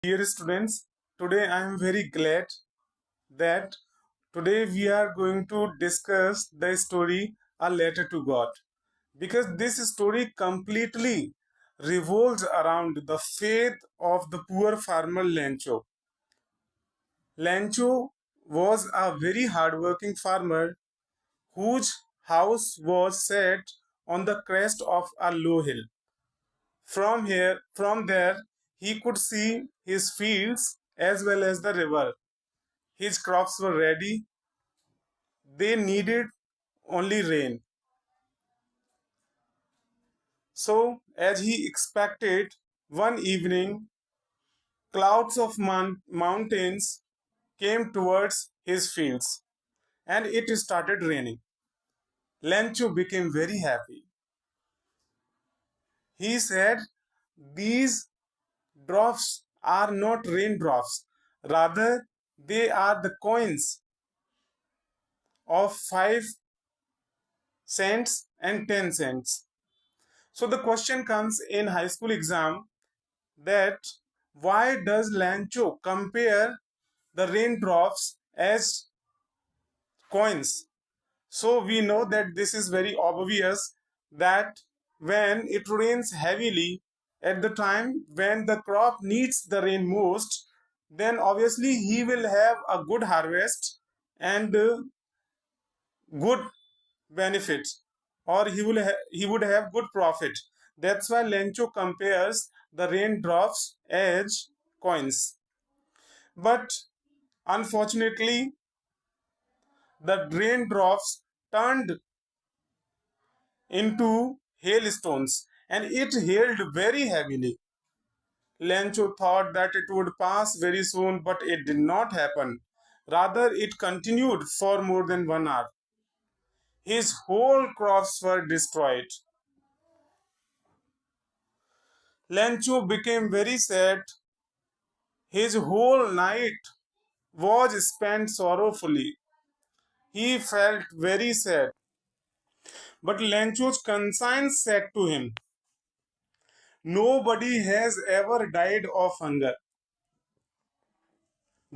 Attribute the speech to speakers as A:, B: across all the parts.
A: Dear students, today I am very glad that today we are going to discuss the story A Letter to God, because this story completely revolves around the faith of the poor farmer Lencho. Lencho was a very hardworking farmer whose house was set on the crest of a low hill. From there, he could see his fields as well as the river. His crops were ready. They needed only rain. So, as he expected, one evening, clouds of mountains came towards his fields and it started raining. Lencho became very happy. He said, these drops are not raindrops, rather, they are the coins of 5 cents and 10 cents. So the question comes in high school exam that why does Lancho compare the raindrops as coins? So we know that this is very obvious that when it rains heavily at the time when the crop needs the rain most, then obviously he will have a good harvest and good benefit, or he would have good profit. That's why Lencho compares the raindrops as coins. But unfortunately, the raindrops turned into hailstones and it hailed very heavily. Lencho thought that it would pass very soon, but it did not happen. Rather, it continued for more than 1 hour. His whole crops were destroyed. Lencho became very sad. His whole night was spent sorrowfully. He felt very sad. But Lencho's conscience said to him, nobody has ever died of hunger.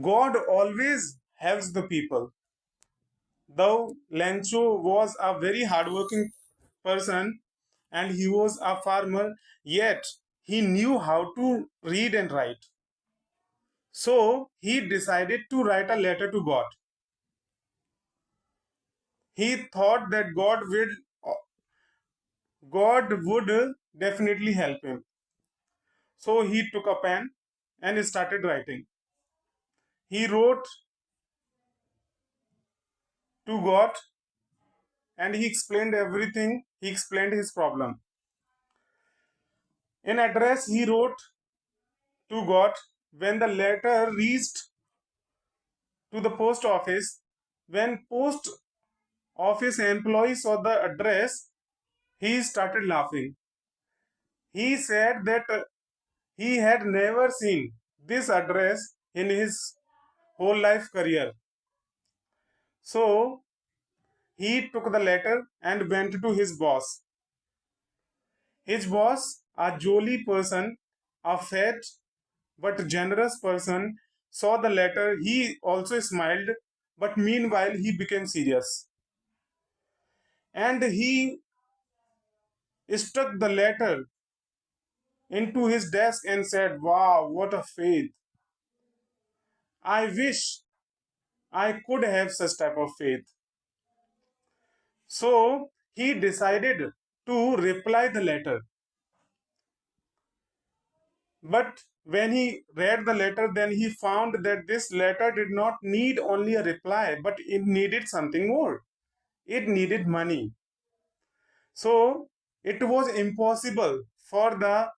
A: God always helps the people. Though Lencho was a very hardworking person and he was a farmer, yet he knew how to read and write. So he decided to write a letter to God. He thought that God would definitely help him. So he took a pen and started writing. He wrote to God and he explained everything. He explained his problem. In address, he wrote to God. When the letter reached to the post office, when post office employee saw the address, he started laughing. He said that he had never seen this address in his whole life career. So he took the letter and went to his boss. His boss, a jolly person, a fat but generous person, saw the letter. He also smiled, but meanwhile he became serious. And he stuck the letter into his desk and said, wow, what a faith! I wish I could have such type of faith. So he decided to reply the letter. But when he read the letter, then he found that this letter did not need only a reply, but it needed something more. It needed money. So it was impossible for the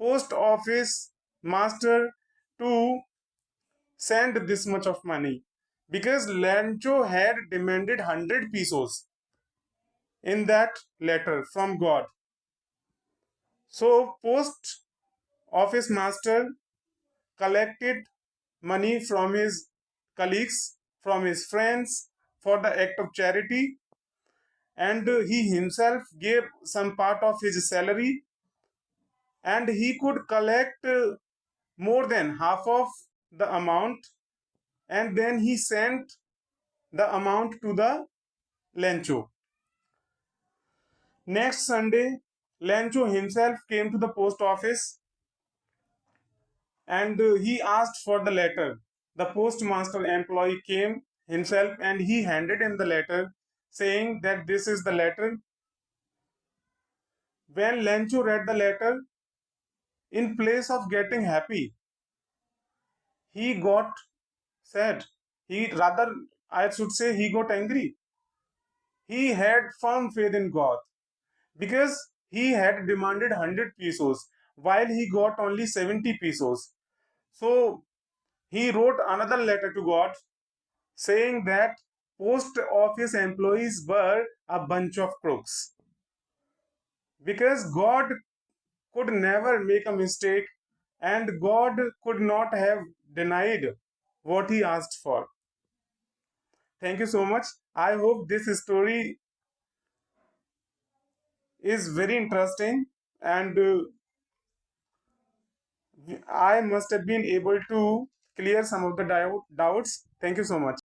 A: post office master to send this much of money because Lancho had demanded 100 pesos in that letter from God. So post office master collected money from his colleagues, from his friends for the act of charity, and he himself gave some part of his salary, and he could collect more than half of the amount, and then he sent the amount to the Lencho. Next Sunday, Lencho himself came to the post office and he asked for the letter. The postmaster employee came himself and he handed him the letter, saying that this is the letter. When Lencho read the letter, in place of getting happy, he got sad. He rather, I should say, he got angry. He had firm faith in God because he had demanded 100 pesos while he got only 70 pesos. So he wrote another letter to God saying that post office employees were a bunch of crooks because God could never make a mistake and God could not have denied what he asked for. Thank you so much. I hope this story is very interesting and I must have been able to clear some of the doubts. Thank you so much.